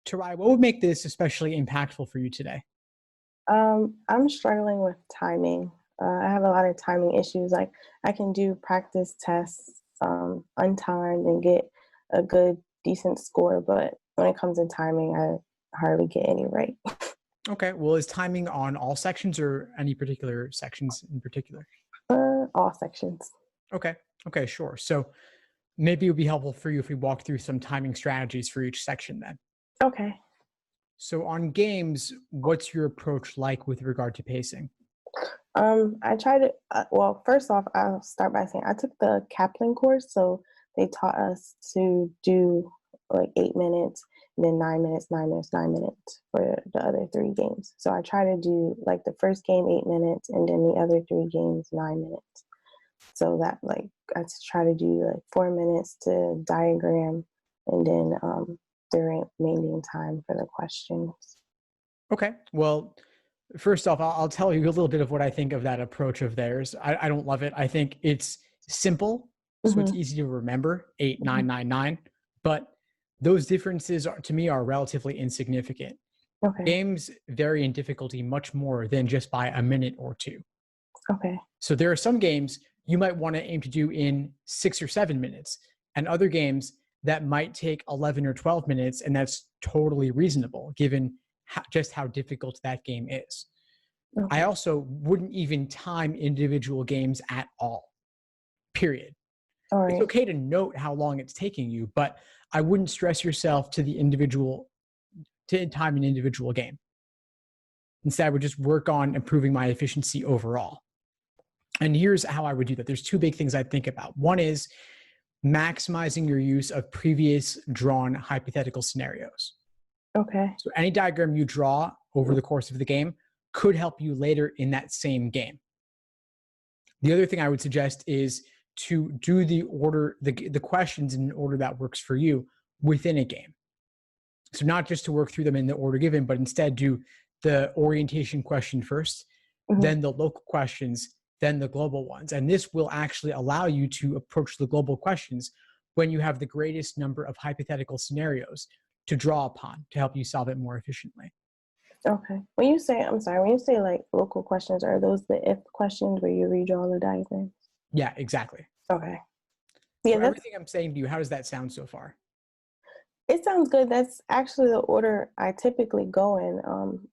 Tarai, what would make this especially impactful for you today? I'm struggling with timing. I have a lot of timing issues. Like I can do practice tests untimed and get a good, decent score, but when it comes to timing, I hardly get any right. Okay, well, is timing on all sections or any particular sections in particular? All sections. Okay, okay, sure. So maybe it would be helpful for you if we walk through some timing strategies for each section then. Okay. So on games, what's your approach like with regard to pacing? I try to, well, first off, I'll start by saying I took the Kaplan course, so they taught us to do like 8 minutes, and then 9 minutes, 9 minutes, 9 minutes for the other three games. So I try to do like the first game 8 minutes, and then the other three games 9 minutes. So that like I try to do like 4 minutes to diagram, and then the remaining time for the questions. Okay, well, first off, I'll tell you a little bit of what I think of that approach of theirs. I don't love it. I think it's simple, so it's Hmm. easy to remember, 8, Hmm. 9, 9, 9. But those differences to me are relatively insignificant. Okay. Games vary in difficulty much more than just by a minute or two. Okay. So there are some games you might want to aim to do in 6 or 7 minutes, and other games that might take 11 or 12 minutes, and that's totally reasonable given just how difficult that game is. I Okay. also wouldn't even time individual games at all, period. All It's right. okay to note how long it's taking you, but I wouldn't stress yourself to time an individual game. Instead, I would just work on improving my efficiency overall. And here's how I would do that. There's two big things I think about. One is maximizing your use of previous drawn hypothetical scenarios. Okay. So any diagram you draw over the course of the game could help you later in that same game. The other thing I would suggest is to do the questions in an order that works for you within a game. So not just to work through them in the order given, but instead do the orientation question first, Hmm. then the local questions, then the global ones. And this will actually allow you to approach the global questions when you have the greatest number of hypothetical scenarios to draw upon to help you solve it more efficiently. Okay. When you say, I'm sorry, when you say like local questions, are those the if questions where you redraw the diagram? Yeah, exactly. Okay. So Yeah, that's everything I'm saying to you, how does that sound so far? it sounds good. That's actually the order I typically go in.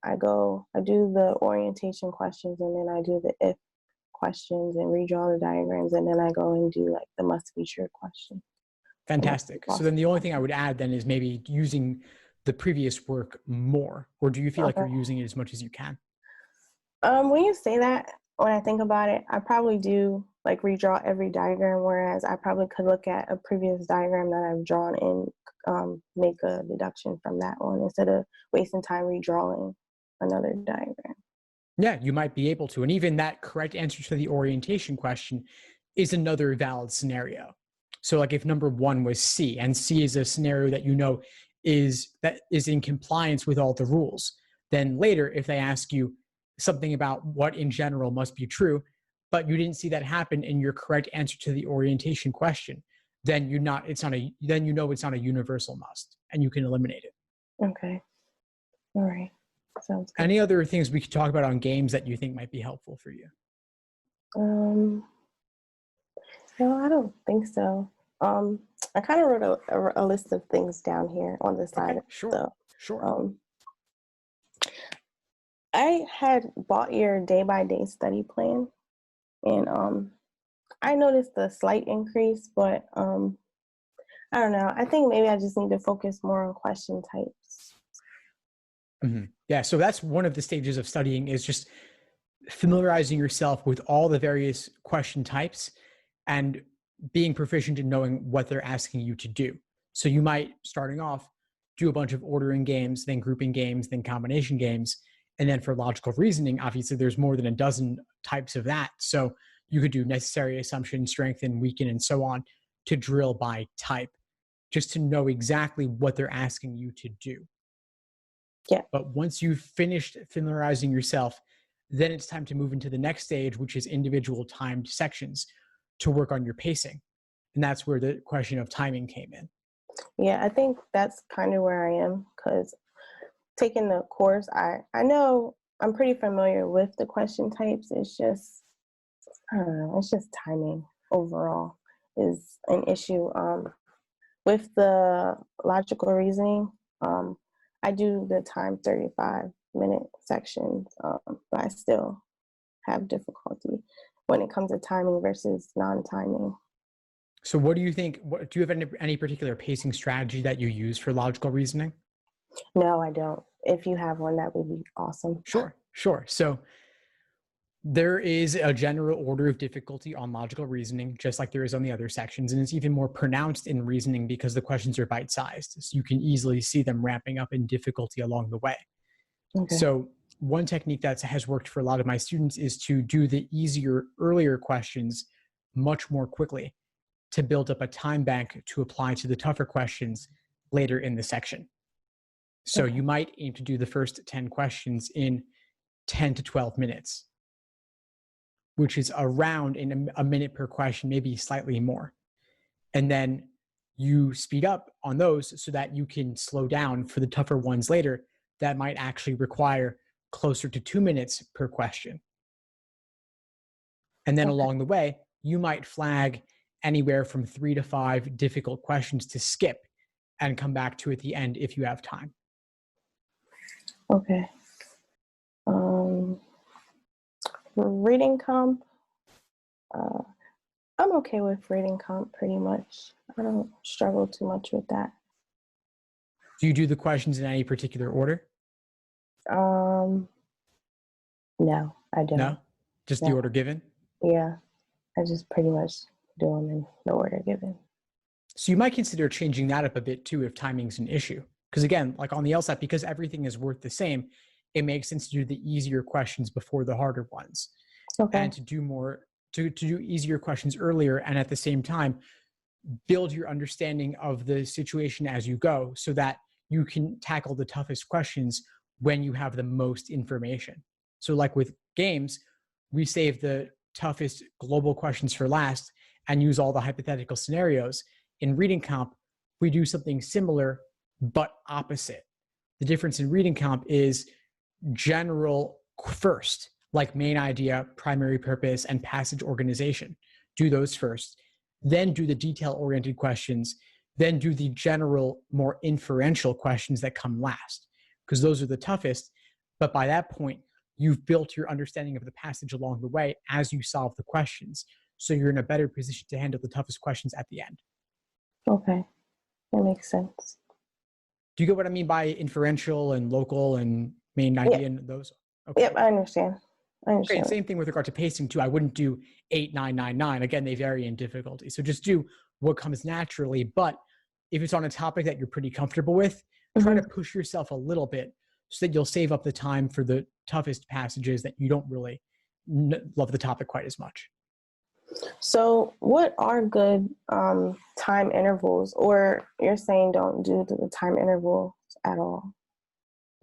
I do the orientation questions, and then I do the if questions and redraw the diagrams, and then I go and do like the must be true question. The must be Fantastic. So then possible the only thing I question. would add then is maybe using the previous work more, or do you feel like you're Okay. using it as much as you can? When you say that, when I think about it, I probably do like redraw every diagram, whereas I probably could look at a previous diagram that I've drawn and make a deduction from that one instead of wasting time redrawing another diagram. Yeah, you might be able to. And even that correct answer to the orientation question is another valid scenario. So like if number one was C, and C is a scenario that you know is in compliance with all the rules, then later if they ask you something about what in general must be true, but you didn't see that happen in your correct answer to the orientation question, then you know it's not a universal must and you can eliminate it. Okay. All right. Sounds good. Any other things we could talk about on games that you think might be helpful for you? Um, no, I don't think so. Um, I kind of wrote a list of things down here on the side. Okay, sure, So, sure. um, I had bought your day by day study plan, and I noticed a slight increase, but I don't know. I think maybe I just need to focus more on question types. Yeah, so that's one of the stages of studying is just familiarizing yourself with all the various question types and being proficient in knowing what they're asking you to do. So you might, starting off, do a bunch of ordering games, then grouping games, then combination games. And then for logical reasoning, obviously there's more than a dozen types of that. So you could do necessary assumption, strengthen, weaken, and so on to drill by type, just to know exactly what they're asking you to do. Yeah. But once you've finished familiarizing yourself, then it's time to move into the next stage, which is individual timed sections to work on your pacing. And that's where the question of timing came in. Yeah, I think that's kind of where I am because taking the course, I know I'm pretty familiar with the question types. It's just, I don't know, it's just timing overall is an issue. With the logical reasoning, I do the time 35-minute sections, but I still have difficulty when it comes to timing versus non-timing. So what do you think, do you have any particular pacing strategy that you use for logical reasoning? No, I don't. If you have one, that would be awesome. Sure. So there is a general order of difficulty on logical reasoning, just like there is on the other sections. And it's even more pronounced in reasoning because the questions are bite-sized. So you can easily see them ramping up in difficulty along the way. Okay. So one technique that has worked for a lot of my students is to do the easier, earlier questions much more quickly to build up a time bank to apply to the tougher questions later in the section. So Okay. you might aim to do the first 10 questions in 10 to 12 minutes, which is around in a minute per question, maybe slightly more. And then you speed up on those so that you can slow down for the tougher ones later that might actually require closer to 2 minutes per question. And then Okay. along the way, you might flag anywhere from 3 to 5 difficult questions to skip and come back to at the end if you have time. Okay. Reading comp, uh, I'm okay with reading comp pretty much. I don't struggle too much with that. Do you do the questions in any particular order? No, I don't. No? Just the No. order given? Yeah, I just pretty much do them in the order given. So you might consider changing that up a bit too if timing's an issue. Because again, like on the LSAT, because everything is worth the same, it makes sense to do the easier questions before the harder ones. Okay. And to do easier questions earlier, and at the same time build your understanding of the situation as you go so that you can tackle the toughest questions when you have the most information. So like with games, we save the toughest global questions for last and use all the hypothetical scenarios. In reading comp, we do something similar but opposite. The difference in reading comp is general first, like main idea, primary purpose, and passage organization. Do those first. Then do the detail-oriented questions. Then do the general, more inferential questions that come last, because those are the toughest. But by that point, you've built your understanding of the passage along the way as you solve the questions. So you're in a better position to handle the toughest questions at the end. Okay, that makes sense. Do you get what I mean by inferential and local and main idea and those? Okay. Yep, I understand. Okay, and same thing with regard to pacing too. I wouldn't do 8, 9, 9, 9. Again, they vary in difficulty. So just do what comes naturally. But if it's on a topic that you're pretty comfortable with, try to push yourself a little bit so that you'll save up the time for the toughest passages that you don't really love the topic quite as much. So what are good time intervals? Or you're saying don't do the time intervals at all?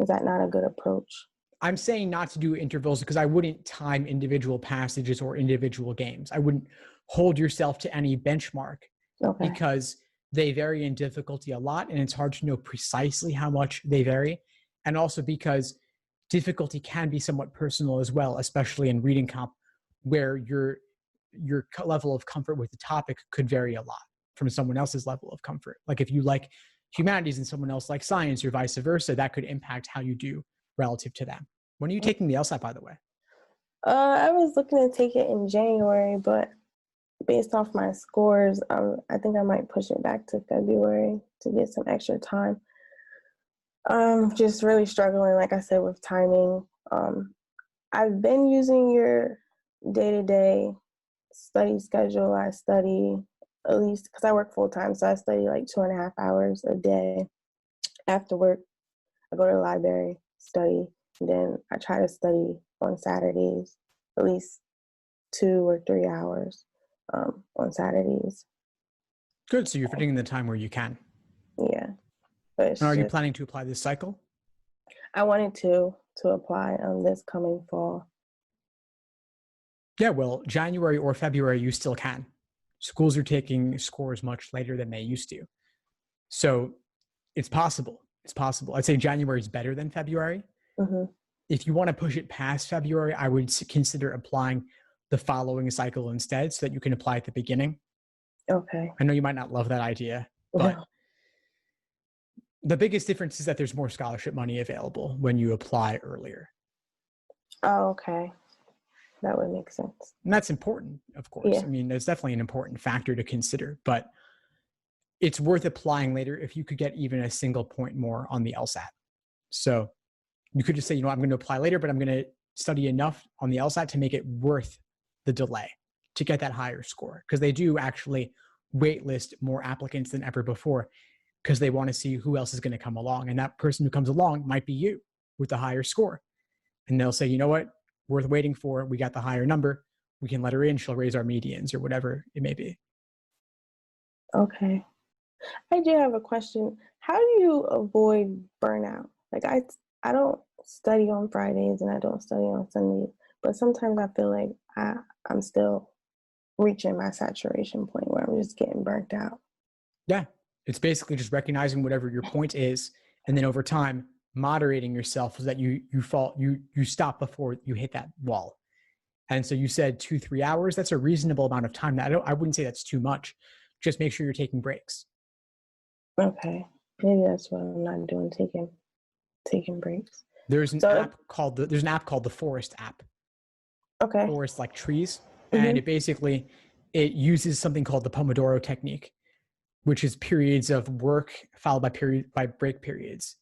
Is that not a good approach? I'm saying not to do intervals because I wouldn't time individual passages or individual games. I wouldn't hold yourself to any benchmark because they vary in difficulty a lot and it's hard to know precisely how much they vary. And also because difficulty can be somewhat personal as well, especially in reading comp, where your level of comfort with the topic could vary a lot from someone else's level of comfort. Like if you like humanities and someone else likes science or vice versa, that could impact how you do relative to them. When are you taking the LSAT, by the way? I was looking to take it in January, but based off my scores, I think I might push it back to February to get some extra time. Just really struggling, like I said, with timing. I've been using your day-to-day study schedule. I study at least, because I work full-time, so I study like 2.5 hours a day. After work, I go to the library, study, and then I try to study on Saturdays, at least 2 or 3 hours on Saturdays. Good. So you're fitting in the time where you can. Yeah. But Are you planning to apply this cycle? I wanted to apply this coming fall. Yeah, well, January or February, you still can. schools are taking scores much later than they used to. So it's possible. It's possible. I'd say January is better than February. Mm-hmm. If you want to push it past February, I would consider applying the following cycle instead so that you can apply at the beginning. Okay. I know you might not love that idea, but the biggest difference is that there's more scholarship money available when you apply earlier. Oh, okay. That would make sense. And that's important, of course. Yeah. I mean, it's definitely an important factor to consider, but it's worth applying later if you could get even a single point more on the LSAT. So you could just say, I'm going to apply later, but I'm going to study enough on the LSAT to make it worth the delay to get that higher score. Because they do actually waitlist more applicants than ever before because they want to see who else is going to come along. And that person who comes along might be you with the higher score. And they'll say, you know what, worth waiting for. We got the higher number. We can let her in. She'll raise our medians or whatever it may be. Okay. I do have a question. How do you avoid burnout? Like I don't study on Fridays and I don't study on Sundays, but sometimes I feel like I'm still reaching my saturation point where I'm just getting burnt out. Yeah. It's basically just recognizing whatever your point is, and then over time moderating yourself so that you stop before you hit that wall. And so you said 2-3 hours. That's a reasonable amount of time. I wouldn't say that's too much. Just make sure you're taking breaks. Okay. Maybe that's what I'm not doing, taking breaks. There's an app called the Forest app. Okay. Forest, like trees. And it uses something called the Pomodoro technique, which is periods of work followed by break periods.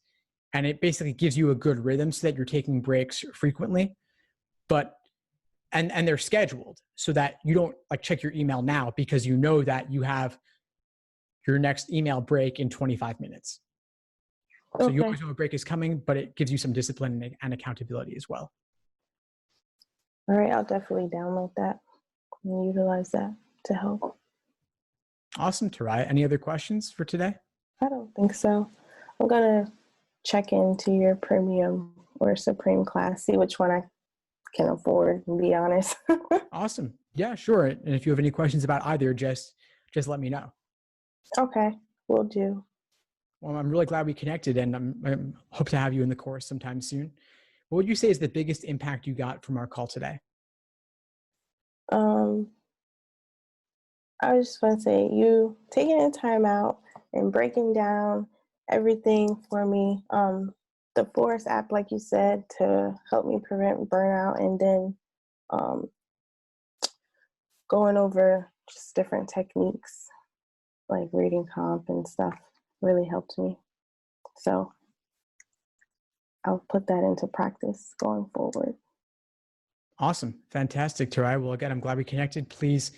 And it basically gives you a good rhythm so that you're taking breaks frequently, and they're scheduled so that you don't like check your email now because you know that you have your next email break in 25 minutes. So you always know a break is coming, but it gives you some discipline and accountability as well. All right, I'll definitely download that and utilize that to help. Awesome, Tarai. Any other questions for today? I don't think so. I'm going to check into your premium or supreme class, see which one I can afford, and be honest. Awesome. Yeah, sure. And if you have any questions about either, just let me know. Okay, will do. Well, I'm really glad we connected, and I hope to have you in the course sometime soon. What would you say is the biggest impact you got from our call today? I was just going to say, you taking the time out and breaking down everything for me. The Forest app, like you said, to help me prevent burnout, and then going over just different techniques like reading comp and stuff really helped me. So I'll put that into practice going forward. Awesome. Fantastic, Tarai. Well, again, I'm glad we connected. Please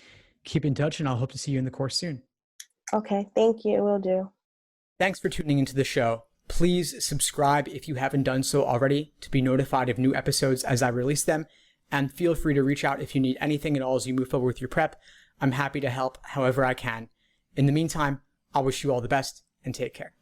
keep in touch, and I'll hope to see you in the course soon. Okay, thank you. Will do. Thanks for tuning into the show. Please subscribe if you haven't done so already to be notified of new episodes as I release them. And feel free to reach out if you need anything at all as you move forward with your prep. I'm happy to help however I can. In the meantime, I'll wish you all the best and take care.